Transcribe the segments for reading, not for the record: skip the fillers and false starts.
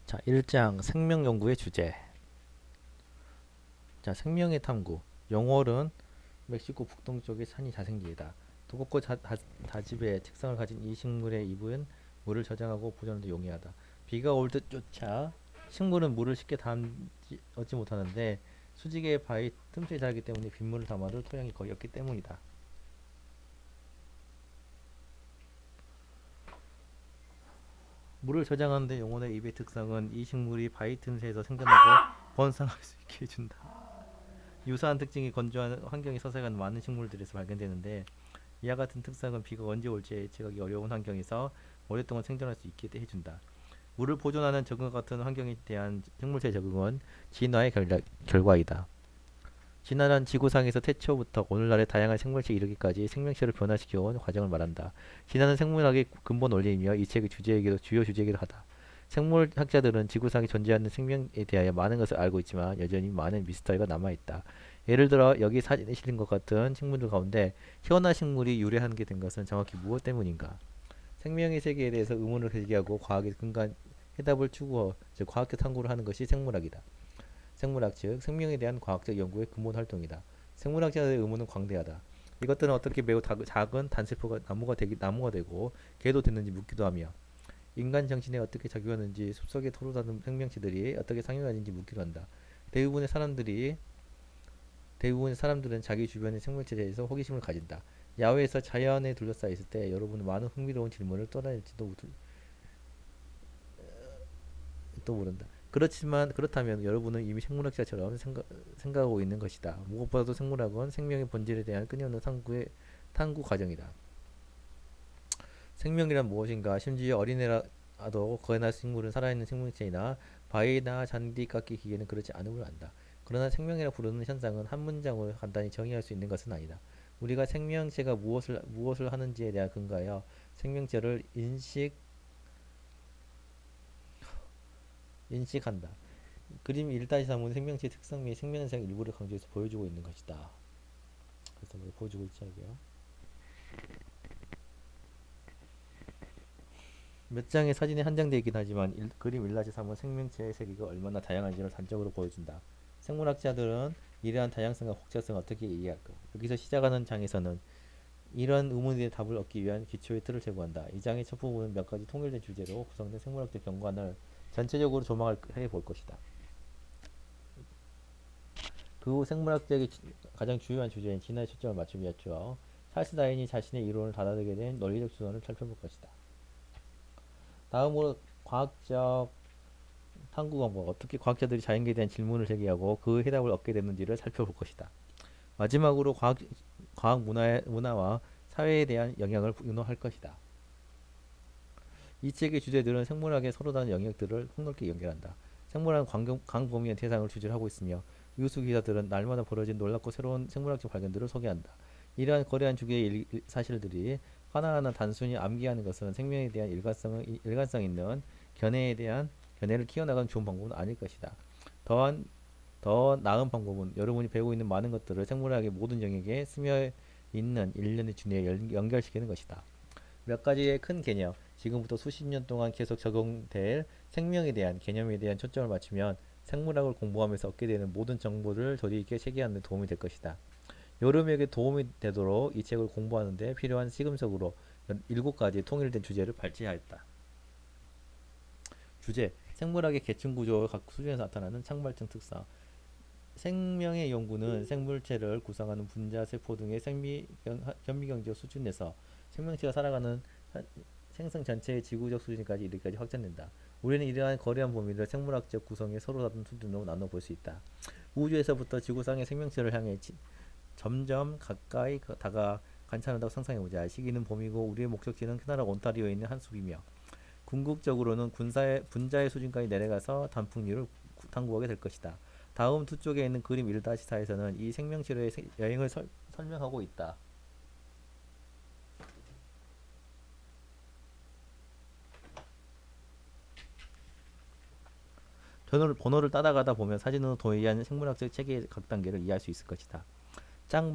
자, 1장 생명 연구의 주제. 자, 생명의 탐구. 영월은 멕시코 북동쪽의 산이 자생지이다. 두껍고 다집의 특성을 가진 이 식물의 잎은 물을 저장하고 보존하는데 용이하다. 비가 올 듯조차 식물은 물을 쉽게 얻지 못하는데 수직의 바위 틈새에 자라기 때문에 빗물을 담아도 토양이 거의 없기 때문이다. 물을 저장하는 데 용어의 잎의 특성은 이 식물이 바위 틈새에서 생존하고 번성할 수 있게 해준다. 유사한 특징이 건조한 환경에 서식하는 많은 식물들에서 발견되는데 이와 같은 특성은 비가 언제 올지 예측하기 어려운 환경에서 오랫동안 생존할 수 있게 해준다. 물을 보존하는 적응과 같은 환경에 대한 생물체 적응은 진화의 결과이다. 진화는 지구상에서 태초부터 오늘날의 다양한 생물체에 이르기까지 생명체를 변화시켜온 과정을 말한다. 진화는 생물학의 근본 원리이며 이 책의 주요 주제이기도 하다. 생물학자들은 지구상에 존재하는 생명에 대하여 많은 것을 알고 있지만 여전히 많은 미스터리가 남아있다. 예를 들어 여기 사진에 실린 것 같은 식물들 가운데 희귀한 식물이 유래한 게 된 것은 정확히 무엇 때문인가? 생명의 세계에 대해서 의문을 제기하고 과학의 근간 해답을 추구하고 즉 과학적 탐구를 하는 것이 생물학이다. 생물학 즉 생명에 대한 과학적 연구의 근본 활동이다. 생물학자들의 의문은 광대하다. 이것들은 어떻게 매우 작은 단세포가 나무가 되고 개도 됐는지 묻기도 하며 인간 정신에 어떻게 작용하는지 숲속에 토로다는 생명체들이 어떻게 상용하는지 묻기도 한다. 대부분의 사람들이 대부분의 사람들은 자기 주변의 생물체에 대해서 호기심을 가진다. 야외에서 자연에 둘러싸여 있을 때 여러분은 많은 흥미로운 질문을 떠날지도 또 모른다. 그렇다면 여러분은 이미 생물학자처럼 생각하고 있는 것이다. 무엇보다도 생물학은 생명의 본질에 대한 끊임없는 탐구 과정이다. 생명이란 무엇인가? 심지어 어린애라도 거나 식물은 살아있는 생명체이나 바위나 잔디 깎기 기계는 그렇지 않음을 안다. 그러나 생명이라 부르는 현상은 한 문장으로 간단히 정의할 수 있는 것은 아니다. 우리가 생명체가 무엇을 하는지에 대한 근거하여 생명체를 인식한다. 그림 1-3은 생명체의 특성 및 생명현상의 일부를 강조해서 보여주고 있는 것이다. 그래서 뭐 보여주고 있지 여기요. 몇 장의 사진이 한장되어 있긴 하지만 그림 1-3은 생명체의 세계가 얼마나 다양한지를 단적으로 보여준다. 생물학자들은 이러한 다양성과 복잡성을 어떻게 이해할까? 여기서 시작하는 장에서는 이런 의문에 대한 답을 얻기 위한 기초의 틀을 제공한다. 이 장의 첫 부분은 몇 가지 통일된 주제로 구성된 생물학적 경관을 전체적으로 조망을 해볼 것이다. 그 후 생물학적인 가장 주요한 주제인 진화에 초점을 맞추었죠. 찰스 다윈이 자신의 이론을 받아들이게 된 논리적 주선을 살펴볼 것이다. 다음으로 과학적 탐구 방법, 어떻게 과학자들이 자연계에 대한 질문을 제기하고 그 해답을 얻게 됐는지를 살펴볼 것이다. 마지막으로 문화와 사회에 대한 영향을 의논할 것이다. 이 책의 주제들은 생물학의 서로 다른 영역들을 폭넓게 연결한다. 생물학은 광범위한 대상을 주제로 하고 있으며 유수 기사들은 날마다 벌어진 놀랍고 새로운 생물학적 발견들을 소개한다. 이러한 거대한 주제의 사실들이 하나하나 단순히 암기하는 것은 생명에 대한 일관성 있는 견해를 키워나가는 좋은 방법은 아닐 것이다. 더 나은 방법은 여러분이 배우고 있는 많은 것들을 생물학의 모든 영역에 스며 있는 일련의 주제에 연결시키는 것이다. 몇 가지의 큰 개념, 지금부터 수십 년 동안 계속 적용될 생명에 대한 개념에 대한 초점을 맞추면 생물학을 공부하면서 얻게 되는 모든 정보를 조리 있게 체계하는 데 도움이 될 것이다. 여러분에게 도움이 되도록 이 책을 공부하는 데 필요한 시금석으로 7가지 통일된 주제를 발제하였다. 주제, 생물학의 계층 구조가 각 수준에서 나타나는 창발적 특성. 생명의 연구는 생물체를 구성하는 분자, 세포 등의 현미경적 수준에서 생명체가 살아가는 생성 전체의 지구적 수준까지 이르기까지 확장된다. 우리는 이러한 거대한 범위를 생물학적 구성의 서로 다른 수준으로 나눠볼 수 있다. 우주에서부터 지구상의 생명체를 향해 점점 가까이 관찰한다고 상상해보자. 시기는 봄이고 우리의 목적지는 캐나다 온타리오에 있는 한 숲이며 궁극적으로는 분자의 수준까지 내려가서 단풍류를 탐구하게 될 것이다. 다음 두 쪽에 있는 그림 1-4에서는 이 생명체로의 여행을 설명하고 있다. 번호를 따라가다 보면 사진으로 도의한 생물학적 체계의 각 단계를 이해할 수 있을 것이다. 장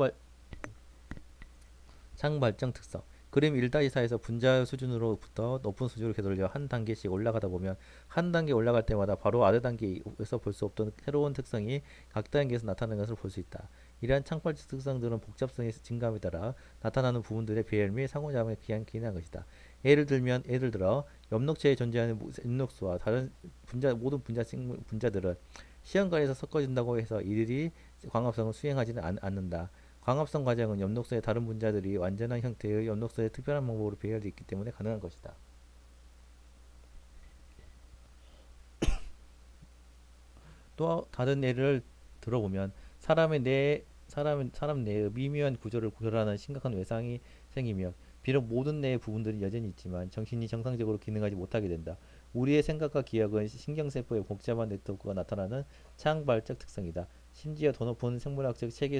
발정 특성. 그림 1-4에서 분자 수준으로부터 높은 수준으로 되돌려 한 단계씩 올라가다 보면 한 단계 올라갈 때마다 바로 아래 단계에서 볼 수 없던 새로운 특성이 각 단계에서 나타나는 것을 볼 수 있다. 이러한 창발적 특성들은 복잡성의 증감에 따라 나타나는 부분들의 배열 및 상호작용에 기인한 것이다. 예를 들어 엽록체에 존재하는 엽록수와 다른 모든 분자들은 시험관에서 섞어진다고 해서 이들이 광합성을 수행하지는 않는다. 광합성 과정은 엽록소의 다른 분자들이 완전한 형태의 엽록소의 특별한 방법으로 배열되어 있기 때문에 가능한 것이다. 또 다른 예를 들어보면 사람 내의 미묘한 구조를 조절하는 심각한 외상이 생기면 비록 모든 뇌의 부분들이 여전히 있지만 정신이 정상적으로 기능하지 못하게 된다. 우리의 생각과 기억은 신경세포의 복잡한 네트워크가 나타나는 창발적 특성이다. 심지어 더 높은 생물학적 체계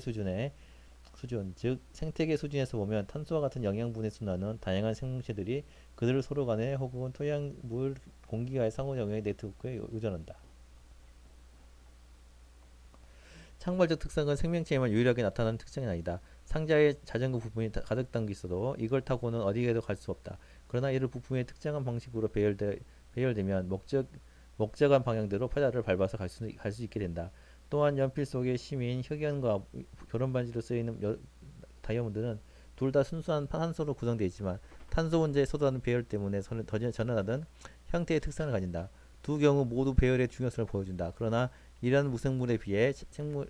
즉 생태계 수준에서 보면 탄소와 같은 영양분의 순환은 다양한 생물체들이 그들 서로 간에 혹은 토양, 물, 공기와의 상호작용의 네트워크에 의존한다. 창발적 특성은 생명체에만 유일하게 나타나는 특성이 아니다. 상자의 자전거 부품이 가득 담겨 있어도 이걸 타고는 어디에도 갈 수 없다. 그러나 이를 부품의 특정한 방식으로 배열되면 목적한 방향대로 페달을 밟아서 갈 수 있게 된다. 또한 연필 속의 심인, 흑연과 결혼 반지로 쓰이는 다이아몬드는 둘 다 순수한 탄소로 구성되어 있지만 탄소 원자의 쏟아는 배열 때문에 전환하던 형태의 특성을 가진다. 두 경우 모두 배열의 중요성을 보여준다. 그러나 이러한 무생물에 비해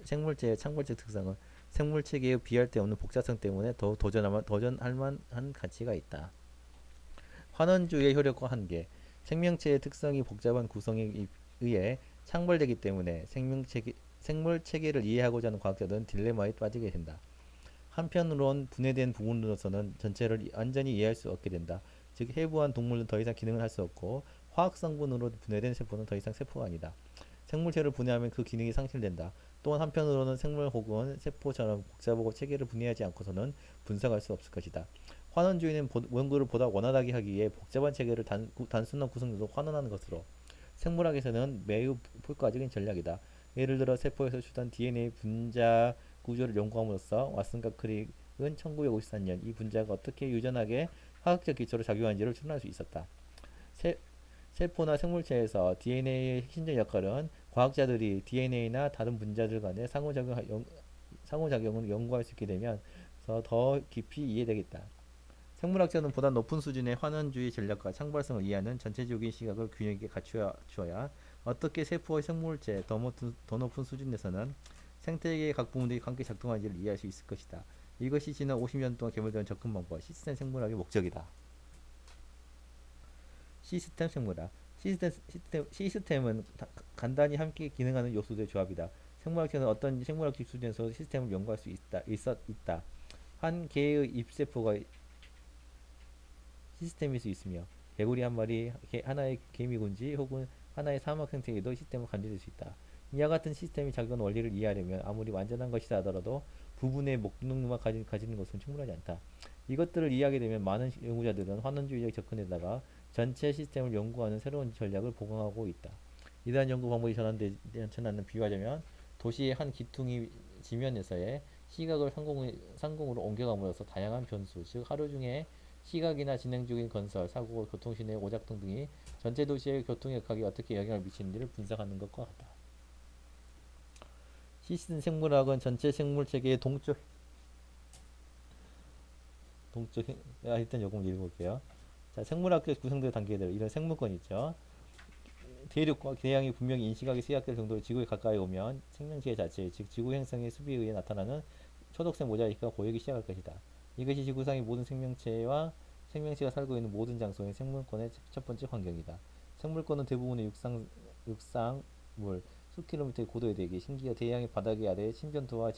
생물체의 창발적 특성은 생물체계의 비할 데 없는 복잡성 때문에 더욱 도전할 만한 가치가 있다. 환원주의 효력과 한계. 생명체의 특성이 복잡한 구성에 의해 창발되기 때문에 생물체계를 이해하고자 하는 과학자들은 딜레마에 빠지게 된다. 한편으론 분해된 부분으로서는 전체를 완전히 이해할 수 없게 된다. 즉 해부한 동물은 더 이상 기능을 할 수 없고 화학 성분으로 분해된 세포는 더 이상 세포가 아니다. 생물체를 분해하면 그 기능이 상실된다. 또한 한편으로는 생물 혹은 세포처럼 복잡하고 체계를 분해하지 않고서는 분석할 수 없을 것이다. 환원주의는 연구를 보다 원활하게 하기 위해 복잡한 체계를 단순한 구성으로 환원하는 것으로 생물학에서는 매우 효과적인 전략이다. 예를 들어 세포에서 추단 DNA 분자 구조를 연구함으로써 왓슨과 크릭은 1954년 이 분자가 어떻게 유전학의 화학적 기초로 작용하는지를 추론할 수 있었다. 세, 세포나 생물체에서 DNA의 핵심적 역할은 과학자들이 DNA나 다른 분자들 간의 상호작용을 연구할 수 있게 되면 더 깊이 이해되겠다. 생물학자는 보다 높은 수준의 환원주의 전략과 창발성을 이해하는 전체적인 시각을 균형 있게 갖추어야 어떻게 세포의 생물체 더 높은 수준에서는 생태계의 각 부분들이 함께 작동하는지를 이해할 수 있을 것이다. 이것이 지난 50년 동안 개발된 접근 방법, 시스템 생물학의 목적이다. 시스템 생물학 시스템은 간단히 함께 기능하는 요소들의 조합이다. 생물학에서는 어떤 생물학적 수준에서 시스템을 연구할 수 있다. 한 개의 잎세포가 시스템일 수 있으며 개구리 한 마리, 하나의 개미군지 혹은 하나의 사막 생태계도 시스템을 간주될 수 있다. 이와 같은 시스템이 작용하는 원리를 이해하려면 아무리 완전한 것이라 하더라도 부분의 목록만 가지는 것은 충분하지 않다. 이것들을 이해하게 되면 많은 연구자들은 환원주의적 접근에다가 전체 시스템을 연구하는 새로운 전략을 보강하고 있다. 이러한 연구 방법이 전환을 비유하자면 도시의 한 기퉁이 지면에서의 시각을 상공으로 옮겨감으로써 다양한 변수, 즉 하루 중에 시각이나 진행 중인 건설, 사고, 교통신의 오작동 등이 전체 도시의 교통역학에 어떻게 영향을 미치는지를 분석하는 것과 같다. 시스템 생물학은 전체 생물체계의 일단 요거 읽어볼게요. 자, 생물학적 구성될 단계들, 이런 생물권 있죠. 대륙과 대양이 분명히 인식하기 시작될 정도로 지구에 가까이 오면 생명체 자체, 즉 지구 행성의 습에 의해 나타나는 초록색 모자이크가 보이기 시작할 것이다. 이것이 지구상의 모든 생명체가 살고 있는 모든 장소인 생물권의 첫 번째 환경이다. 생물권은 대부분의 육상물, 수킬로미터의 고도에 대기, 심지어 대양의 바닥의 아래의 침전도와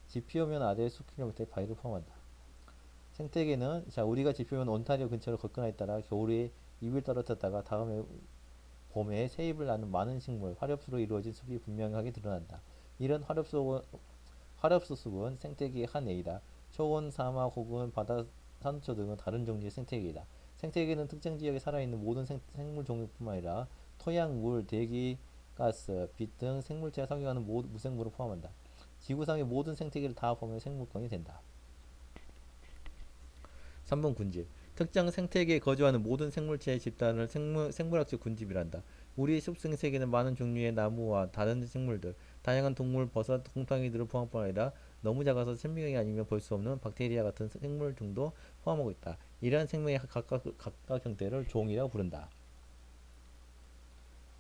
지표면 아래의 수킬로미터의 바위를 포함한다. 생태계는 우리가 지표면 온타리오 근처로 접근하에 따라 겨울에 잎을 떨어뜨렸다가 다음에 봄에 새잎을 낳는 많은 식물, 화렵수로 이루어진 숲이 분명하게 드러난다. 이런 화렵수 숲은 생태계의 한 A다. 초원, 사막 혹은 바다, 산초 등은 다른 종류의 생태계이다. 생태계는 특정 지역에 살아있는 모든 생물 종류뿐만 아니라 토양, 물, 대기, 가스, 빛 등 생물체가 상용하는 무생물을 포함한다. 지구상의 모든 생태계를 다 포함해 생물권이 된다. 3번 군집. 특정 생태계에 거주하는 모든 생물체의 집단을 생물학적 군집이란다. 우리 숲생 세계는 많은 종류의 나무와 다른 생물들, 다양한 동물, 버섯, 곰팡이들을 포함뿐 아니라 너무 작아서 생명이 아니면 볼 수 없는 박테리아 같은 생물 등도 포함하고 있다. 이러한 생명의 각각 형태를 종이라고 부른다.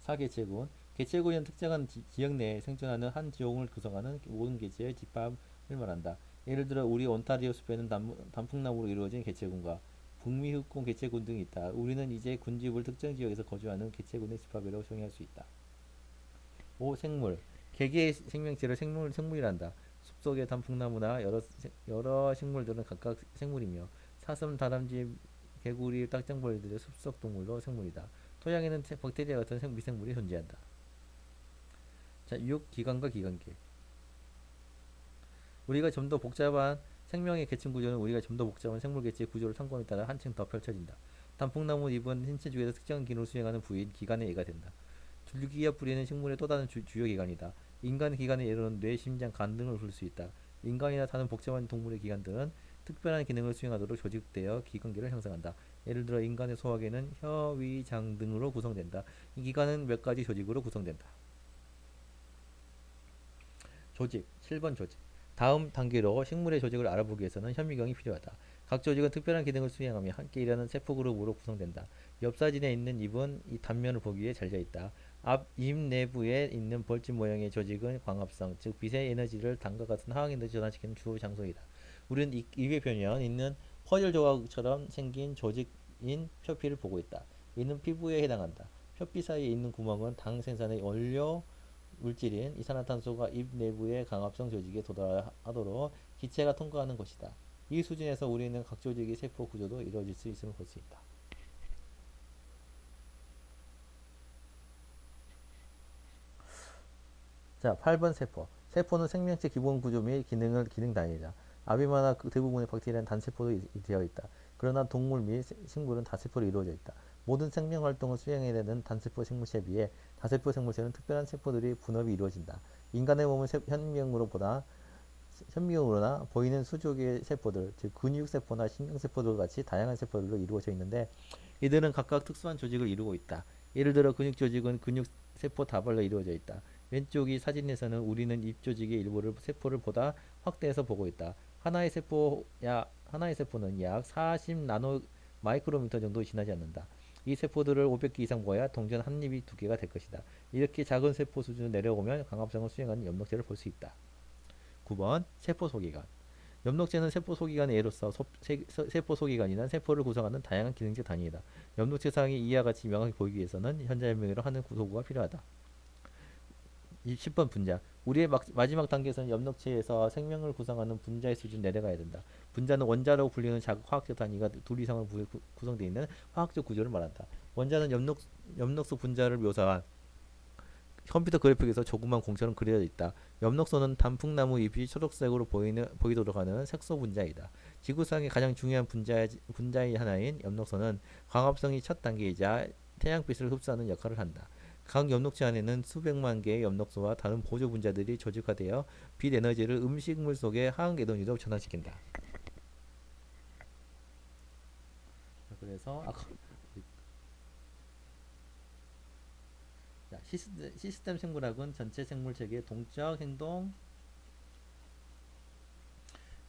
4개체군. 개체군은 특정한 지역 내에 생존하는 한 지역을 구성하는 모든 개체의 집합을 말한다. 예를 들어 우리 온타리오 숲에는 단풍나무로 이루어진 개체군과 북미 흑공 개체군 등이 있다. 우리는 이제 군집을 특정 지역에서 거주하는 개체군의 집합이라고 정의할 수 있다. 5. 생물. 개개의 생명체를 생물이란다. 숲속의 단풍나무나 여러 식물들은 각각 생물이며 사슴, 다람쥐, 개구리, 딱정벌들의 숲속 동물도 생물이다. 토양에는 박테리아 같은 미생물이 존재한다. 자, 6. 기관과 기관계. 우리가 좀 더 복잡한 생명의 계층 구조는 우리가 좀 더 복잡한 생물 개체의 구조를 탐구함에 따라 한층 더 펼쳐진다. 단풍나무 잎은 신체 중에서 특정한 기능을 수행하는 부위인 기관에 의가 된다. 줄기와 뿌리는 식물의 또 다른 주요 기관이다. 인간 기관의 예로는 뇌, 심장, 간 등을 부를 수 있다. 인간이나 다른 복잡한 동물의 기관들은 특별한 기능을 수행하도록 조직되어 기관계를 형성한다. 예를 들어 인간의 소화계는 혀, 위, 장 등으로 구성된다. 이 기관은 몇 가지 조직으로 구성된다. 조직. 7번 조직. 다음 단계로 식물의 조직을 알아보기 위해서는 현미경이 필요하다. 각 조직은 특별한 기능을 수행하며 함께 일하는 세포 그룹으로 구성된다. 옆 사진에 있는 잎은 이 단면을 보기 위해 잘려 있다. 앞 잎 내부에 있는 벌집 모양의 조직은 광합성, 즉 빛의 에너지를 당과 같은 화학 에너지 전환시키는 주 장소이다. 우리는 잎의 표면 있는 퍼즐 조각처럼 생긴 조직인 표피를 보고 있다. 이는 피부에 해당한다. 표피 사이에 있는 구멍은 당 생산의 원료 물질인 이산화탄소가 잎 내부의 광합성 조직에 도달하도록 기체가 통과하는 것이다. 이 수준에서 우리는 각 조직의 세포 구조도 이루어질 수 있음을 볼 수 있다. 자, 8번 세포. 세포는 생명체 기본 구조 및 기능 단위다. 아비마나 그 대부분의 박테리아는 단세포로 되어 있다. 그러나 동물 및 식물은 다세포로 이루어져 있다. 모든 생명 활동을 수행해야 되는 단세포 생물체에 비해 다세포 생물체는 특별한 세포들이 분업이 이루어진다. 인간의 몸은 현미경으로나 보이는 수조개의 세포들, 즉 근육세포나 신경세포들 같이 다양한 세포들로 이루어져 있는데 이들은 각각 특수한 조직을 이루고 있다. 예를 들어 근육 조직은 근육세포 다발로 이루어져 있다. 왼쪽이 사진에서는 우리는 잎 조직의 일부를 세포를 보다 확대해서 보고 있다. 하나의 세포는 약 40 나노 마이크로미터 정도 지나지 않는다. 이 세포들을 500개 이상 모아야 동전 한 잎이 2개가 될 것이다. 이렇게 작은 세포 수준으로 내려오면 광합성을 수행하는 엽록체를 볼 수 있다. 9번 세포 소기관. 엽록체는 세포 소기관의 예로서 세포 소기관이란 세포를 구성하는 다양한 기능적 단위이다. 엽록체 사항이 이와 같이 명확히 보이기 위해서는 현자연명이라고 하는 도구가 필요하다. 10번 분자. 우리의 마지막 단계에서는 엽록체에서 생명을 구성하는 분자의 수준 내려가야 된다. 분자는 원자라고 불리는 화학적 단위가 둘 이상을 구성되어 있는 화학적 구조를 말한다. 원자는 엽록소 분자를 묘사한 컴퓨터 그래픽에서 조그만 공처럼 그려져 있다. 엽록소는 단풍나무 잎이 초록색으로 보이도록 하는 색소 분자이다. 지구상의 가장 중요한 분자의 하나인 엽록소는 광합성이 첫 단계이자 태양빛을 흡수하는 역할을 한다. 각 엽록체 안에는 수백만 개의 엽록소와 다른 보조 분자들이 조직화되어 빛 에너지를 음식물 속의 화학 에너지로 전환시킨다. 그래서 시스템 생물학은 전체 생물 체계의 동적 행동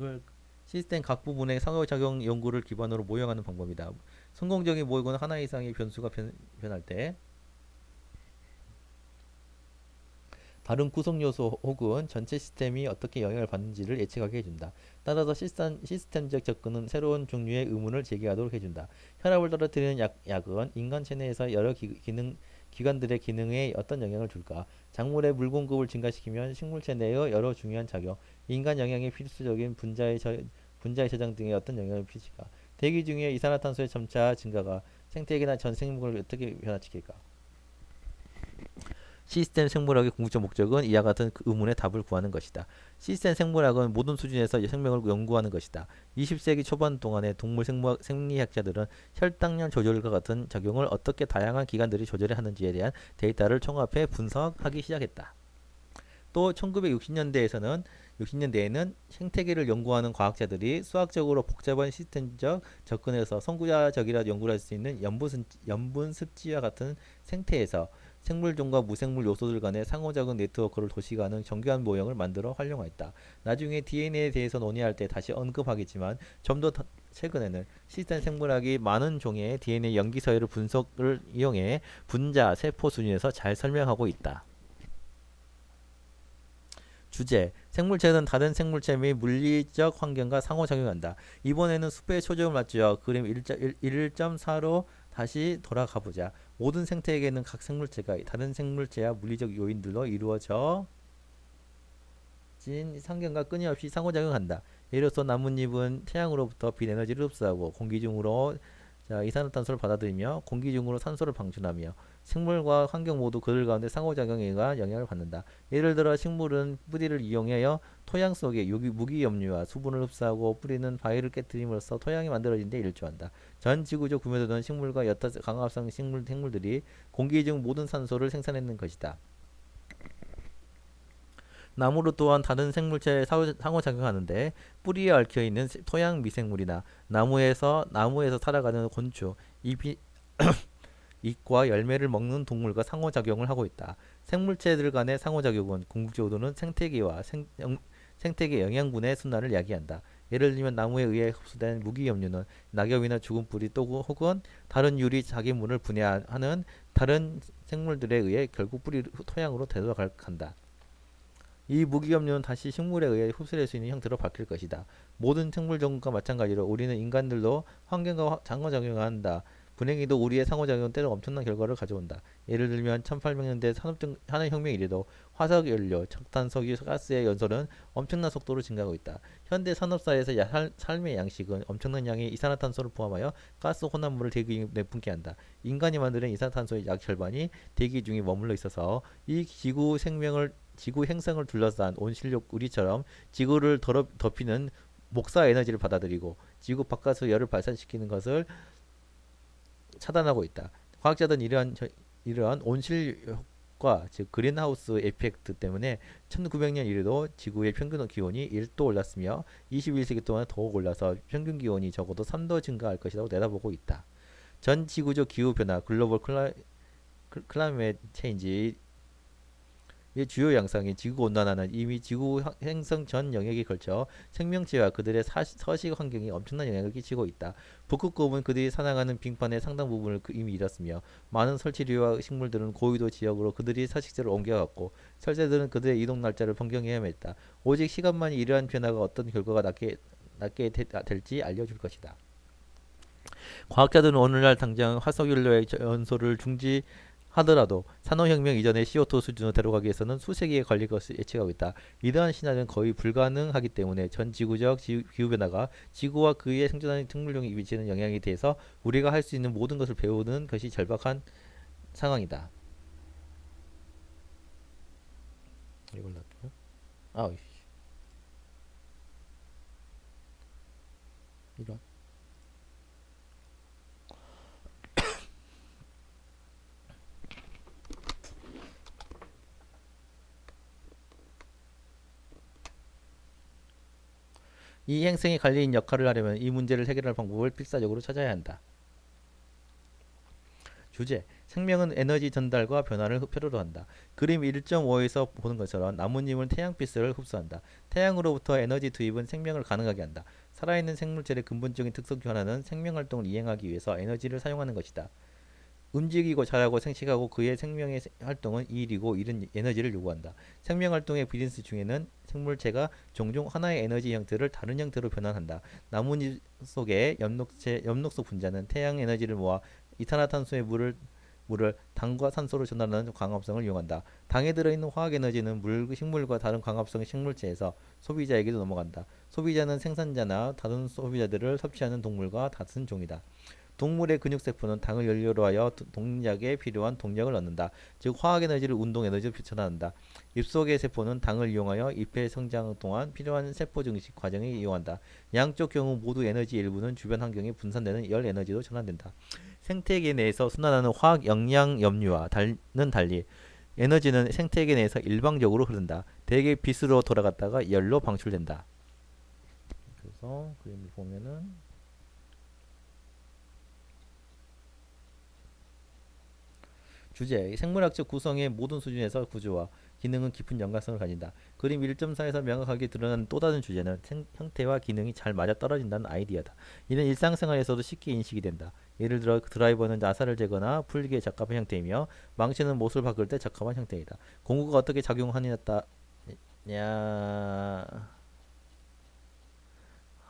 을 시스템 각 부분의 상호작용 연구를 기반으로 모형하는 방법이다. 성공적인 모형은 하나 이상의 변수가 변할 때 다른 구성 요소 혹은 전체 시스템이 어떻게 영향을 받는지를 예측하게 해준다. 따라서 시스템적 접근은 새로운 종류의 의문을 제기하도록 해준다. 혈압을 떨어뜨리는 약은 인간 체내에서 여러 기관들의 기능에 어떤 영향을 줄까? 작물의 물 공급을 증가시키면 식물체 내의 여러 중요한 작용, 인간 영양에 필수적인 분자의 저장 등에 어떤 영향을 미칠까? 대기 중에 이산화탄소의 점차 증가가 생태계나 전 생물을 어떻게 변화시킬까? 시스템 생물학의 궁극적 목적은 이와 같은 의문의 답을 구하는 것이다. 시스템 생물학은 모든 수준에서 생명을 연구하는 것이다. 20세기 초반 동안의 동물 생리학자들은 혈당량 조절과 같은 작용을 어떻게 다양한 기관들이 조절해 하는지에 대한 데이터를 총합해 분석하기 시작했다. 또 1960년대에서는 60년대에는 생태계를 연구하는 과학자들이 수학적으로 복잡한 시스템적 접근에서 선구자적이라 연구를 할 수 있는 염분 습지와 같은 생태에서 생물종과 무생물 요소들 간의 상호작용 네트워크를 도시가는 정교한 모형을 만들어 활용하였다. 나중에 DNA에 대해서 논의할 때 다시 언급하겠지만 좀 더 최근에는 시스템 생물학이 많은 종의 DNA 염기 서열을 분석을 이용해 분자, 세포 수준에서 잘 설명하고 있다. 주제, 생물체는 다른 생물체 및 물리적 환경과 상호작용한다. 이번에는 숲에 초점을 맞추어 그림 1.4로 다시 돌아가 보자. 모든 생태계에는 각 생물체가 다른 생물체와 물리적 요인들로 이루어져 진 환경과 끊임없이 상호작용한다. 예를 들어서 나뭇잎은 태양으로부터 빛 에너지를 흡수하고 공기 중으로 이산화탄소를 받아들이며 공기 중으로 산소를 방출하며 식물과 환경 모두 그들 가운데 상호작용에 의한 영향을 받는다. 예를 들어 식물은 뿌리를 이용하여 토양 속에 무기염류와 수분을 흡수하고 뿌리는 바위를 깨뜨림으로써 토양이 만들어진 데 일조한다. 전 지구적 구조도는 식물과 여타 광합성 생물들이 공기 중 모든 산소를 생산하는 것이다. 나무로 또한 다른 생물체에 상호작용하는데 뿌리에 얽혀있는 토양 미생물이나 나무에서 살아가는 곤충, 잎이 잎과 열매를 먹는 동물과 상호작용을 하고 있다. 생물체들 간의 상호작용은 궁극적으로는 생태계 영양분의 순환을 야기한다. 예를 들면 나무에 의해 흡수된 무기염류는 낙엽이나 죽은 뿌리 또 혹은 다른 유리 자기물을 분해하는 다른 생물들에 의해 결국 뿌리 토양으로 되돌아간다. 이 무기염료는 다시 식물에 의해 흡수될 수 있는 형태로 바뀔 것이다. 모든 생물종과 마찬가지로 우리는 인간들도 환경과 상호작용한다. 불행히도 우리의 상호작용은 때로 엄청난 결과를 가져온다. 예를 들면 1800년대 산업혁명 이래도 화석연료, 척탄석유 가스의 연소는 엄청난 속도로 증가하고 있다. 현대 산업사회에서 삶의 양식은 엄청난 양의 이산화탄소를 포함하여 가스 혼합물을 대기 중에 내뿜게 한다. 인간이 만드는 이산화탄소의 약 절반이 대기 중에 머물러 있어서 이 지구 행성을 둘러싼 온실력 우리처럼 지구를 덮이는 목사 에너지를 받아들이고 지구 바깥으로 열을 발산시키는 것을 차단하고 있다. 과학자들은 이러한 온실효과, 즉 그린하우스 에펙트 때문에 1900년 이래도 지구의 평균 기온이 1도 올랐으며 21세기 동안 더욱 올라서 평균 기온이 적어도 3도 증가할 것이라고 내다보고 있다. 전 지구적 기후 변화, 글로벌 클라이밋 체인지 의 주요 양상인 지구온난화는 이미 지구 행성 전 영역에 걸쳐 생명체와 그들의 서식 환경에 엄청난 영향을 끼치고 있다. 북극곰은 그들이 사냥하는 빙판의 상당 부분을 이미 잃었으며 많은 설치류와 식물들은 고위도 지역으로 그들이 서식지를 옮겨갔고 설새들은 그들의 이동 날짜를 변경해야 했다. 오직 시간만이 이러한 변화가 어떤 결과가 낳게 될지 알려줄 것이다. 과학자들은 오늘날 당장 화석연료의 연소를 하더라도 산업혁명 이전의 CO2 수준으로 데려가기 위해서는 수세기에 걸릴 것을 예측하고 있다. 이러한 시나리오는 거의 불가능하기 때문에 전 지구적 기후변화가 지구와 그에 생존하는 생물종에 미치는 영향에 대해서 우리가 할 수 있는 모든 것을 배우는 것이 절박한 상황이다. 이걸 놔둬요? 아우 이런. 이 행성에 갈린 역할을 하려면 이 문제를 해결할 방법을 필사적으로 찾아야 한다. 주제, 생명은 에너지 전달과 변화를 필요로 한다. 그림 1.5에서 보는 것처럼 나뭇잎은 태양빛을 흡수한다. 태양으로부터 에너지 투입은 생명을 가능하게 한다. 살아있는 생물체의 근본적인 특성 중 하나는 생명활동을 이행하기 위해서 에너지를 사용하는 것이다. 움직이고 자라고 생식하고 그의 생명의 활동은 일이고 일은 에너지를 요구한다. 생명활동의 비즈니스 중에는 생물체가 종종 하나의 에너지 형태를 다른 형태로 변환한다. 나뭇잎 속의 엽록속 분자는 태양 에너지를 모아 이산화탄소의 물을 당과 산소로 전환하는 광합성을 이용한다. 당에 들어있는 화학 에너지는 식물과 다른 광합성 식물체에서 소비자에게도 넘어간다. 소비자는 생산자나 다른 소비자들을 섭취하는 동물과 같은 종이다. 동물의 근육세포는 당을 연료로 하여 동작에 필요한 동력을 얻는다. 즉 화학에너지를 운동에너지로 전환한다. 잎속의 세포는 당을 이용하여 잎의 성장 동안 필요한 세포 증식 과정을 이용한다. 양쪽 경우 모두 에너지 일부는 주변 환경에 분산되는 열 에너지로 전환된다. 생태계 내에서 순환하는 화학 영양 염류와는 달리 에너지는 생태계 내에서 일방적으로 흐른다. 대개 빛으로 돌아갔다가 열로 방출된다. 그래서 그림을 보면은 주제, 생물학적 구성의 모든 수준에서 구조와 기능은 깊은 연관성을 가진다. 그림 1.4에서 명확하게 드러난 또 다른 주제는 형태와 기능이 잘 맞아떨어진다는 아이디어다. 이는 일상생활에서도 쉽게 인식이 된다. 예를 들어 드라이버는 나사를 재거나 풀기에 적합한 형태이며 망치는 못을 바꿀 때 적합한 형태이다. 공구가 어떻게 작용하느냐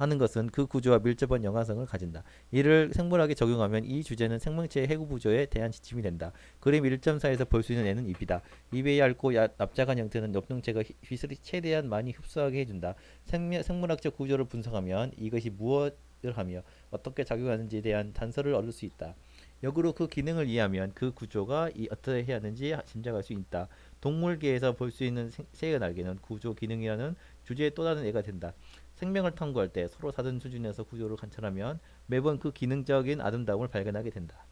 하는 것은 그 구조와 밀접한 연관성을 가진다. 이를 생물학에 적용하면 이 주제는 생명체의 해구 구조에 대한 지침이 된다. 그림 1.4에서 볼 수 있는 애는 잎이다. 잎의 얇고 납작한 형태는 엽동체가 빛을 최대한 많이 흡수하게 해준다. 생물학적 구조를 분석하면 이것이 무엇을 하며 어떻게 작용하는지에 대한 단서를 얻을 수 있다. 역으로 그 기능을 이해하면 그 구조가 어떻게 해야 하는지 짐작할 수 있다. 동물계에서 볼 수 있는 새의 날개는 구조 기능이라는 주제의 또 다른 예가 된다. 생명을 탐구할 때 서로 다른 수준에서 구조를 관찰하면 매번 그 기능적인 아름다움을 발견하게 된다.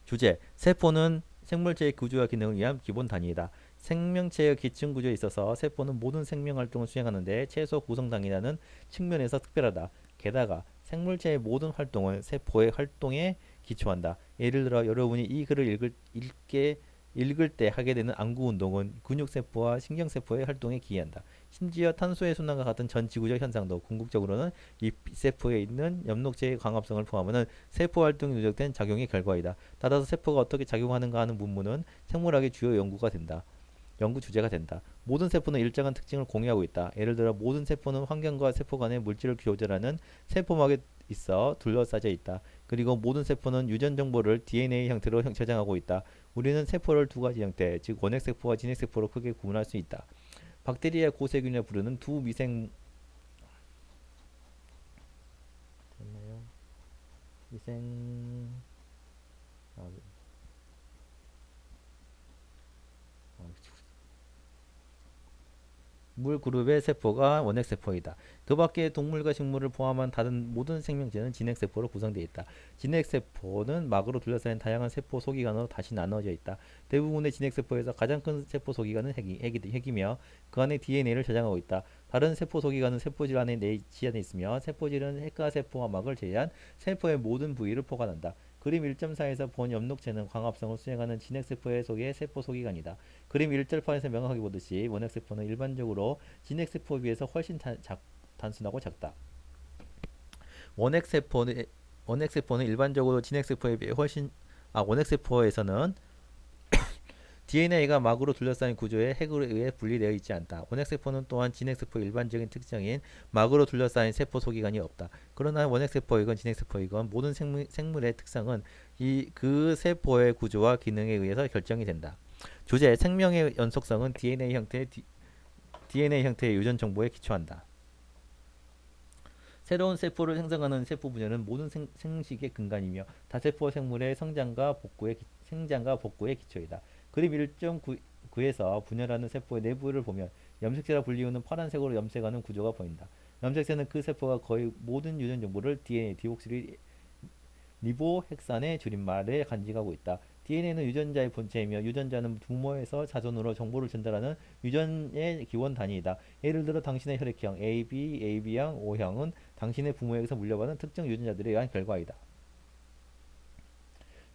주제, 세포는 생물체의 구조와 기능을 위한 기본 단위이다. 생명체의 기층 구조에 있어서 세포는 모든 생명 활동을 수행하는데 최소 구성 단위라는 측면에서 특별하다. 게다가 생물체의 모든 활동은 세포의 활동에 기초한다. 예를 들어 여러분이 이 글을 읽을 때 하게 되는 안구 운동은 근육세포와 신경세포의 활동에 기여한다. 심지어 탄소의 순환과 같은 전 지구적 현상도 궁극적으로는 이 세포에 있는 엽록체의 광합성을 포함하는 세포 활동이 누적된 작용의 결과이다. 따라서 세포가 어떻게 작용하는가 하는 문문은 생물학의 주요 연구 주제가 된다. 모든 세포는 일정한 특징을 공유하고 있다. 예를 들어 모든 세포는 환경과 세포 간의 물질을 교절하는 세포막에 있어 둘러싸여 있다. 그리고 모든 세포는 유전 정보를 DNA 형태로 저장하고 있다. 우리는 세포를 두 가지 형태, 즉 원핵세포와 진핵세포로 크게 구분할 수 있다. 박테리아 고세균이라 부르는 두 미생 아, 아, 물 그룹의 세포가 원핵세포이다. 그 밖에 동물과 식물을 포함한 다른 모든 생명체는 진핵세포로 구성되어 있다. 진핵세포는 막으로 둘러싸인 다양한 세포 소기관으로 다시 나눠져 있다. 대부분의 진핵세포에서 가장 큰 세포 소기관은 핵이며 그 안에 DNA를 저장하고 있다. 다른 세포 소기관은 세포질 안에 내지안에 있으며 세포질은 핵과 세포와 막을 제외한 세포의 모든 부위를 포괄한다. 그림 1.4에서 본 엽록체는 광합성을 수행하는 진핵세포의 속의 세포 소기관이다. 그림 1절판에서 명확하게 보듯이 원핵세포는 일반적으로 진핵세포에 비해서 훨씬 단순하고 작다. 원핵세포는 원핵세포는 일반적으로 진핵세포에 비해 원핵세포에서는 DNA가 막으로 둘러싸인 구조의 핵으로 의해 분리되어 있지 않다. 원핵세포는 또한 진핵세포의 일반적인 특징인 막으로 둘러싸인 세포 소기관이 없다. 그러나 원핵세포이건 진핵세포이건 모든 생물의 특성은 그 세포의 구조와 기능에 의해서 결정이 된다. 주제, 생명의 연속성은 DNA 형태의 유전 정보에 기초한다. 새로운 세포를 생성하는 세포 분열은 모든 생식의 근간이며 다세포 생물의 생장과 복구의 기초이다. 그림 1.9에서 분열하는 세포의 내부를 보면 염색체라 불리우는 파란색으로 염색하는 구조가 보인다. 염색체는 그 세포가 거의 모든 유전 정보를 DNA, 디옥시리 리보핵산의 줄임말에 간직하고 있다. DNA는 유전자의 본체이며 유전자는 부모에서 자손으로 정보를 전달하는 유전의 기원 단위이다. 예를 들어 당신의 혈액형 AB, AB형, O형은 당신의 부모에게서 물려받은 특정 유전자들에 의한 결과이다.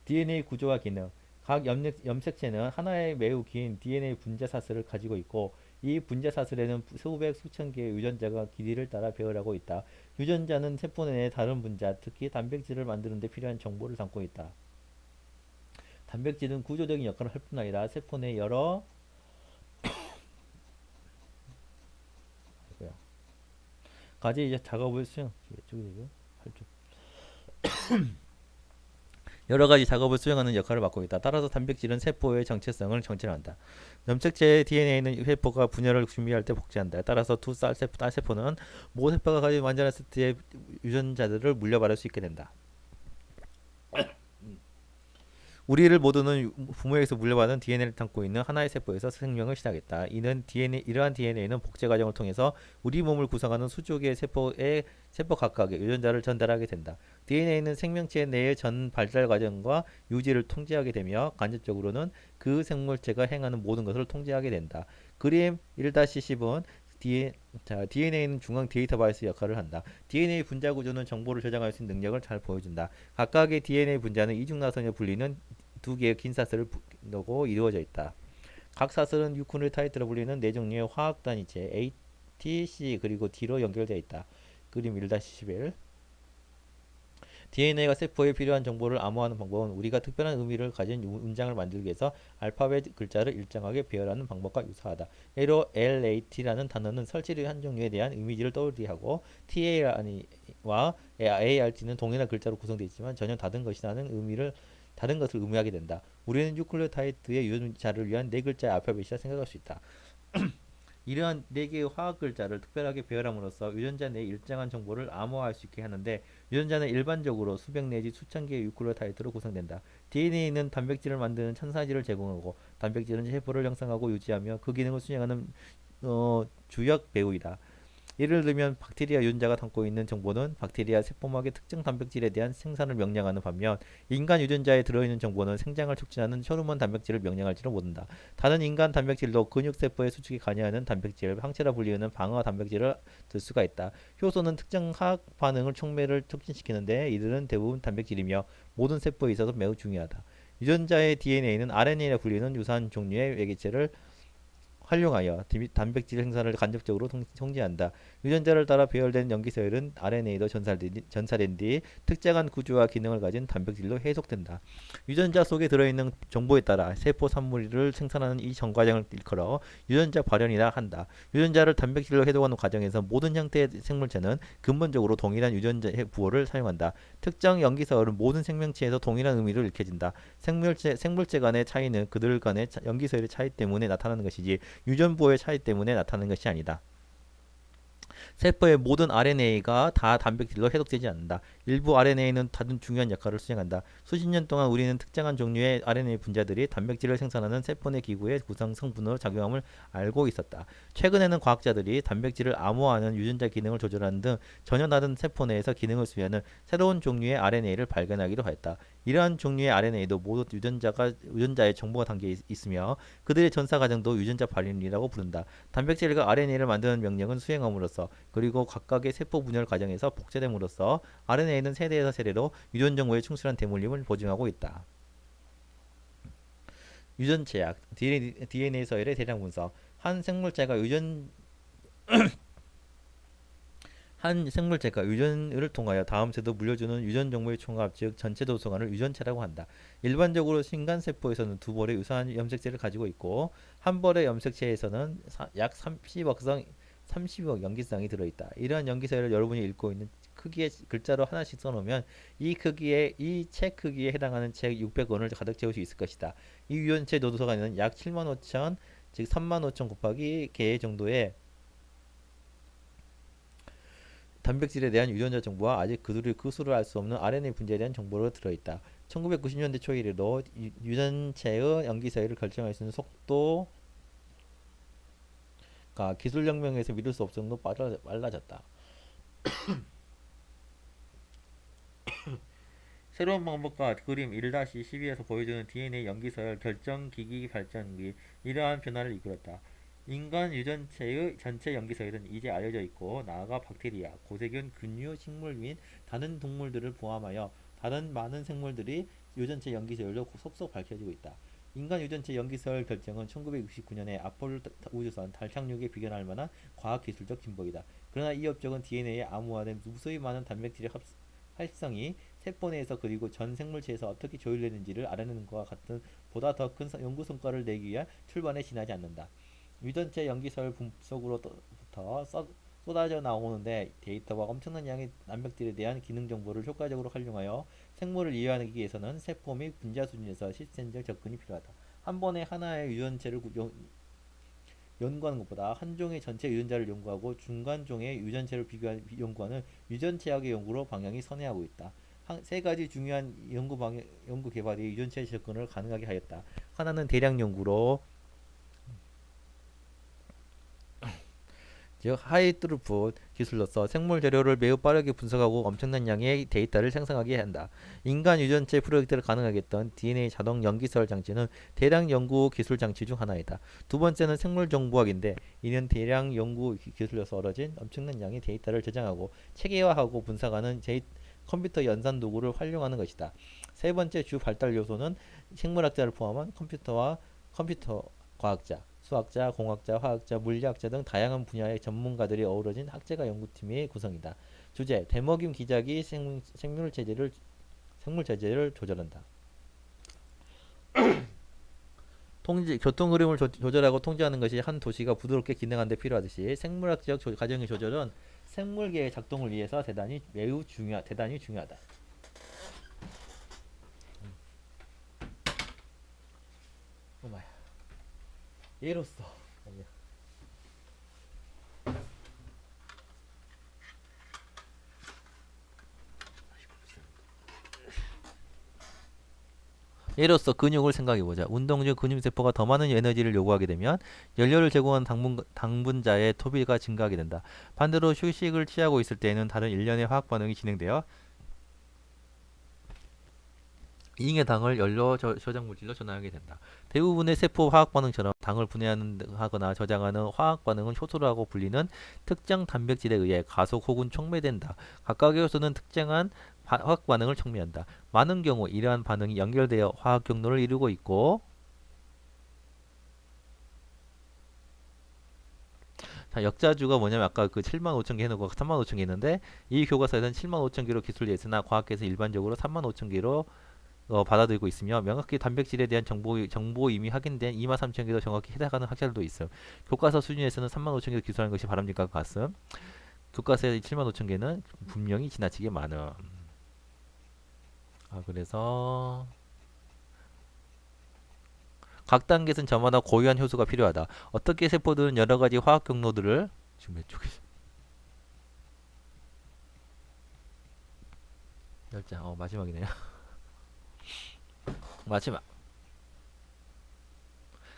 DNA 구조와 기능. 각 염색체는 하나의 매우 긴 DNA 분자 사슬을 가지고 있고 이 분자 사슬에는 수백 수천 개의 유전자가 길이를 따라 배열하고 있다. 유전자는 세포 내의 다른 분자, 특히 단백질을 만드는 데 필요한 정보를 담고 있다. 단백질은 구조적인 역할을 할 뿐 아니라 세포 내 여러 가지 작업을 여러 가지 작업을 수행하는 역할을 맡고 있다. 따라서 단백질은 세포의 정체성을 정체한다. 염색체의 DNA는 세포가 분열을 준비할 때 복제한다. 따라서 두 딸세포는 모세포가 가진 완전한 세트의 유전자들을 물려받을 수 있게 된다. 우리를 모두는 부모에게서 물려받은 DNA를 담고 있는 하나의 세포에서 생명을 시작했다. 이러한 DNA는 복제 과정을 통해서 우리 몸을 구성하는 수조 개의 세포 각각의 유전자를 전달하게 된다. DNA는 생명체 내의 전 발달 과정과 유지를 통제하게 되며 간접적으로는 그 생물체가 행하는 모든 것을 통제하게 된다. 그림 1-10은 DNA는 중앙 데이터베이스 역할을 한다. DNA 분자 구조는 정보를 저장할 수 있는 능력을 잘 보여준다. 각각의 DNA 분자는 이중나선에 불리는 두 개의 긴 사슬을 넣고 이루어져 있다. 각 사슬은 뉴클레오타이드로 불리는 네 종류의 화학 단위체 A, T, C 그리고 D로 연결되어 있다. 그림 1-11. DNA가 세포에 필요한 정보를 암호화하는 방법은 우리가 특별한 의미를 가진 문장을 만들기 위해서 알파벳 글자를 일정하게 배열하는 방법과 유사하다. 예로 LAT라는 단어는 설치류 한 종류에 대한 이미지를 떠올리게 하고 TA와 ART는 동일한 글자로 구성되어 있지만 전혀 다른 것을 의미하게 된다. 우리는 뉴클레오타이드의 유전자를 위한 네 글자의 알파벳이라 생각할 수 있다. 이러한 네 개의 화학 글자를 특별하게 배열함으로써 유전자 내에 일정한 정보를 암호화할 수 있게 하는데 유전자는 일반적으로 수백 내지 수천 개의 유클레오타이드로 구성된다. DNA는 단백질을 만드는 천사질을 제공하고 단백질은 세포를 형성하고 유지하며 그 기능을 수행하는 주역 배후이다. 예를 들면 박테리아 유전자가 담고 있는 정보는 박테리아 세포막의 특정 단백질에 대한 생산을 명령하는 반면 인간 유전자에 들어있는 정보는 생장을 촉진하는 호르몬 단백질을 명령할지도 모른다. 다른 인간 단백질도 근육세포의 수축에 관여하는 단백질, 항체라 불리는 방어 단백질을 들 수가 있다. 효소는 특정 화학 반응을 촉매를 촉진시키는데 이들은 대부분 단백질이며 모든 세포에 있어서 매우 중요하다. 유전자의 DNA는 RNA라 불리는 유사한 종류의 외계체를 활용하여 단백질 생산을 간접적으로 통제한다. 유전자를 따라 배열된 염기서열은 RNA로 전사된 뒤 특정한 구조와 기능을 가진 단백질로 해석된다. 유전자 속에 들어있는 정보에 따라 세포 산물을 생산하는 이 전 과정을 일컬어 유전자 발현이라 한다. 유전자를 단백질로 해독하는 과정에서 모든 형태의 생물체는 근본적으로 동일한 유전자 부호를 사용한다. 특정 염기서열은 모든 생명체에서 동일한 의미를 일깨진다. 생물체 간의 차이는 그들 간의 염기서열의 차이 때문에 나타나는 것이지 유전보의 차이 때문에 나타나는 것이 아니다. 세포의 모든 RNA가 다 단백질로 해독되지 않는다. 일부 RNA는 다른 중요한 역할을 수행한다. 수십 년 동안 우리는 특정한 종류의 RNA 분자들이 단백질을 생산하는 세포 내 기구의 구성 성분으로 작용함을 알고 있었다. 최근에는 과학자들이 단백질을 암호화하는 유전자 기능을 조절하는 등 전혀 다른 세포 내에서 기능을 수행하는 새로운 종류의 RNA를 발견하기도 했다. 이러한 종류의 RNA도 모두 유전자의 정보가 담겨 있으며 그들의 전사 과정도 유전자 발현이라고 부른다. 단백질과 RNA를 만드는 명령은 수행함으로써 그리고 각각의 세포 분열 과정에서 복제됨으로써 RNA는 세대에서 세대로 유전 정보에 충실한 대물림을 보증하고 있다. 유전체약 DNA 서열의 대량 분석 한 생물체가 유전을 통하여 다음 세도 물려주는 유전 정보의 총합 즉 전체 도서관을 유전체라고 한다. 일반적으로 인간 세포에서는 두 벌의 유사한 염색체를 가지고 있고 한 벌의 염색체에서는 약 30억 염기쌍이 들어있다. 이러한 염기서열을 여러분이 읽고 있는 크기의 글자로 하나씩 써놓으면 이 책 크기에 해당하는 책 600권을 가득 채울 수 있을 것이다. 이 유전체 도서관에는 약 7만 5천 즉 3만 5천 곱하기 개 정도의 단백질에 대한 유전자 정보와 아직 그들의 그 수를 알 수 없는 RNA 분자에 대한 정보로 들어있다. 1990년대 초 이래로 유전체의 염기서열을 결정할 수 있는 속도가 기술혁명에서 미룰 수 없을 정도로 빨라졌다. 새로운 방법과 그림 1-12에서 보여주는 DNA 염기서열 결정기기 발전기 이러한 변화를 이끌었다. 인간 유전체의 전체 염기서열은 이제 알려져 있고 나아가 박테리아, 고세균, 균류, 식물 및 다른 동물들을 포함하여 다른 많은 생물들이 유전체 염기서열로 속속 밝혀지고 있다. 인간 유전체 염기서열 결정은 1969년에 아폴로 우주선 달 착륙에 비견할 만한 과학기술적 진보이다. 그러나 이 업적은 DNA에 암호화된 무수히 많은 단백질의 활성이 세포 내에서 그리고 전 생물체에서 어떻게 조율되는지를 알아내는 것과 같은 보다 더 큰 연구 성과를 내기 위한 출발에 지나지 않는다. 유전체 염기서열 분석으로부터 쏟아져 나오는데 데이터와 엄청난 양의 단백질에 대한 기능 정보를 효과적으로 활용하여 생물을 이해하기 위해서는 세포 및 분자 수준에서 시스템적 접근이 필요하다. 한 번에 하나의 유전체를 연구하는 것보다 한 종의 전체 유전자를 연구하고 중간 종의 유전체를 연구하는 유전체학의 연구로 방향이 선회하고 있다. 세 가지 중요한 연구 개발이 유전체 접근을 가능하게 하였다. 하나는 대량 연구로, 즉 하이트루풋 기술로서 생물 재료를 매우 빠르게 분석하고 엄청난 양의 데이터를 생성하게 한다. 인간 유전체 프로젝트를 가능하게 했던 DNA 자동 연기설 장치는 대량 연구 기술 장치 중 하나이다. 두 번째는 생물 정보학인데, 이는 대량 연구 기술로서 얻어진 엄청난 양의 데이터를 저장하고 체계화하고 분석하는 컴퓨터 연산 도구를 활용하는 것이다. 세 번째 주 발달 요소는 생물학자를 포함한 컴퓨터 과학자, 수학자, 공학자, 화학자, 물리학자 등 다양한 분야의 전문가들이 어우러진 학자가 연구팀의 구성이다. 주제: 대먹임 기작이 생물 체제를 조절한다. 교통 흐름을 조절하고 통제하는 것이 한 도시가 부드럽게 기능하는 데 필요하듯이, 생물학적 과정의 조절은 생물계의 작동을 위해서 대단히 중요하다. 오마야. 예로서 예로서 근육을 생각해보자. 운동 중 근육세포가 더 많은 에너지를 요구하게 되면 연료를 제공하는 당분자의 소비가 증가하게 된다. 반대로 휴식을 취하고 있을 때에는 다른 일련의 화학 반응이 진행되어 이잉의 당을 연료 저장 물질로 전환하게 된다. 대부분의 세포 화학 반응처럼 당을 분해하거나 저장하는 화학 반응은 효소라고 불리는 특정 단백질에 의해 가속 혹은 촉매된다. 각각의 요소는 특정한 화학 반응을 촉매한다. 많은 경우 이러한 반응이 연결되어 화학 경로를 이루고 있고, 자, 역자주가 뭐냐면 아까 그 7만 5천 개 해놓고 3만 5천 개 했는데, 이 교과서에서는 7만 5천 개로 기술되어 있으나 과학계에서 일반적으로 3만 5천 개로 받아들이고 있으며, 명확히 단백질에 대한 정보 이미 확인된 2만 3천 개도 정확히 해당하는 학자들도 있음. 교과서 수준에서는 3만 5천 개도 기술하는 것이 바람직한 것 같음. 교과서의 7만 5천 개는 분명히 지나치게 많음. 그래서 각 단계에서는 저마다 고유한 효소가 필요하다. 어떻게 세포들은 여러 가지 화학 경로들을 지금 몇 쪽이 열장 마지막이네요. 마지막.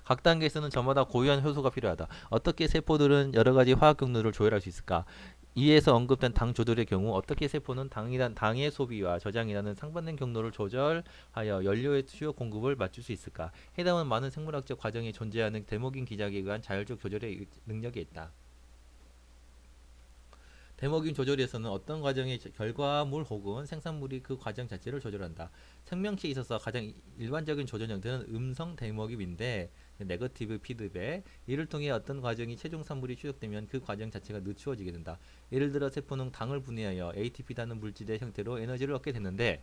각 단계에서는 저마다 고유한 효소가 필요하다. 어떻게 세포들은 여러 가지 화학 경로를 조절할 수 있을까? 이에서 언급된 당 조절의 경우 어떻게 세포는 당의 소비와 저장이라는 상반된 경로를 조절하여 연료의 수요 공급을 맞출 수 있을까? 해당은 많은 생물학적 과정에 존재하는 데모긴 기작에 의한 자율적 조절의 능력이 있다. 데모긴 조절에서는 어떤 과정의 결과물 혹은 생산물이 그 과정 자체를 조절한다. 생명체에 있어서 가장 일반적인 조절 형태는 음성 데모김인데, 네거티브 피드백, 이를 통해 어떤 과정이 최종 산물이 추적되면 그 과정 자체가 늦추어지게 된다. 예를 들어 세포는 당을 분해하여 ATP라는 물질의 형태로 에너지를 얻게 되는데,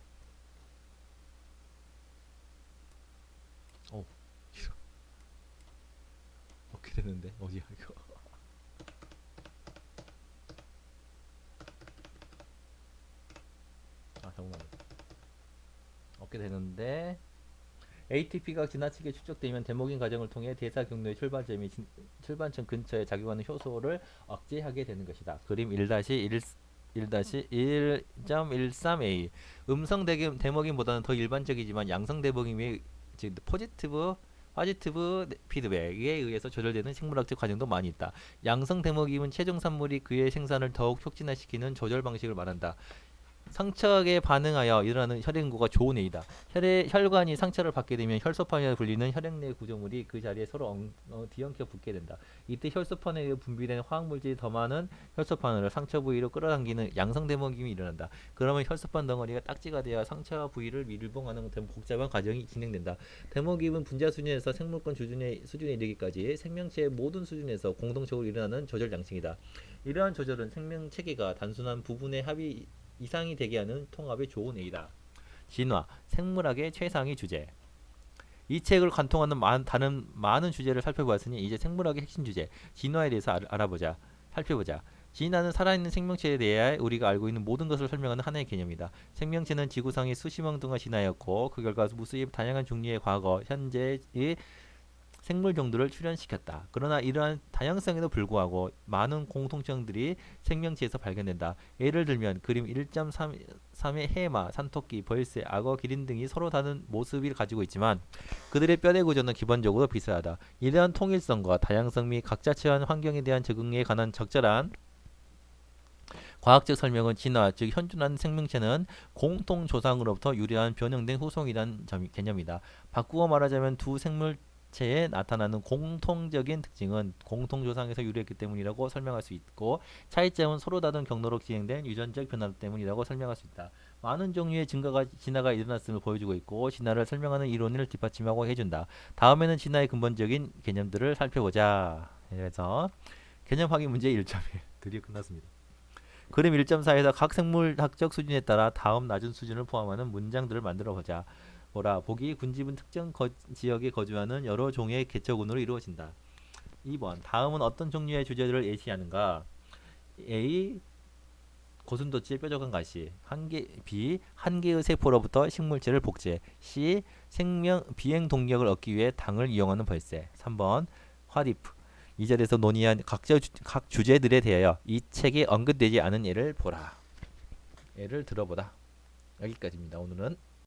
얻게 되는데 어디야 이거? 잠깐만. 얻게 되는데 ATP가 지나치게 축적되면 데모긴 과정을 통해 대사 경로의 출발점 근처에 작용하는 효소를 억제하게 되는 것이다. 그림 1-1.13a. 음성 데모긴보다는 더 일반적이지만 양성 데모긴의 즉 파지티브 피드백에 의해서 조절되는 생물학적 과정도 많이 있다. 양성 데모김은 최종 산물이 그의 생산을 더욱 촉진시키는 조절 방식을 말한다. 상처에 반응하여 일어나는 혈액인구가 좋은 A다. 혈관이 상처를 받게 되면 혈소판이라 불리는 혈액 내 구조물이 그 자리에 서로 뒤엉켜 붙게 된다. 이때 혈소판에 의해 분비된 화학물질이 더 많은 혈소판으로 상처 부위로 끌어당기는 양성대모김이 일어난다. 그러면 혈소판 덩어리가 딱지가 되어 상처 부위를 밀봉하는 복잡한 과정이 진행된다. 데모김은 분자 수준에서 생물권 수준에 이르기까지 생명체의 모든 수준에서 공동적으로 일어나는 조절 양식이다. 이러한 조절은 생명체계가 단순한 부분의 합이 이상이 되게 하는 통합의 좋은 A다. 진화, 생물학의 최상위 주제. 이 책을 관통하는 다른 많은 주제를 살펴보았으니 이제 생물학의 핵심 주제, 진화에 대해서 살펴보자. 진화는 살아있는 생명체에 대해 우리가 알고 있는 모든 것을 설명하는 하나의 개념이다. 생명체는 지구상에 수십억 동안 진화하였고, 그 결과 무수히 다양한 종류의 과거, 현재의 생물 종들을 출현시켰다. 그러나 이러한 다양성에도 불구하고 많은 공통점들이 생명체에서 발견된다. 예를 들면 그림 1.3의 해마, 산토끼, 벌새, 악어, 기린 등이 서로 다른 모습을 가지고 있지만 그들의 뼈대 구조는 기본적으로 비슷하다. 이러한 통일성과 다양성 및 각자 처한 환경에 대한 적응에 관한 적절한 과학적 설명은 진화, 즉 현존하는 생명체는 공통 조상으로부터 유래한 변형된 후손이란 개념이다. 바꾸어 말하자면 두 생물체에 나타나는 공통적인 특징은 공통 조상에서 유래했기 때문이라고 설명할 수 있고 차이점은 서로 다른 경로로 진행된 유전적 변화 때문이라고 설명할 수 있다. 많은 종류의 진화가 일어났음을 보여주고 있고 진화를 설명하는 이론을 뒷받침하고 해준다. 다음에는 진화의 근본적인 개념들을 살펴보자. 그래서 개념 확인 문제 1.1 드디어 끝났습니다. 그림 1.4에서 각 생물학적 수준에 따라 다음 낮은 수준을 포함하는 문장들을 만들어 보자. 보라. 보기 군집은 특정 지역에 거주하는 여러 종의 개척운으로 이루어진다. 2번. 다음은 어떤 종류의 주제들을 예시하는가? A. 고슴도치의 뾰족한 가시. B. 한 개의 세포로부터 식물체를 복제. C. 비행 동력을 얻기 위해 당을 이용하는 벌새. 3번. What if? 이 절에서 논의한 각 주제들에 대하여 이 책에 언급되지 않은 예를 보라. 예를 들어보다. 여기까지입니다. 오늘은.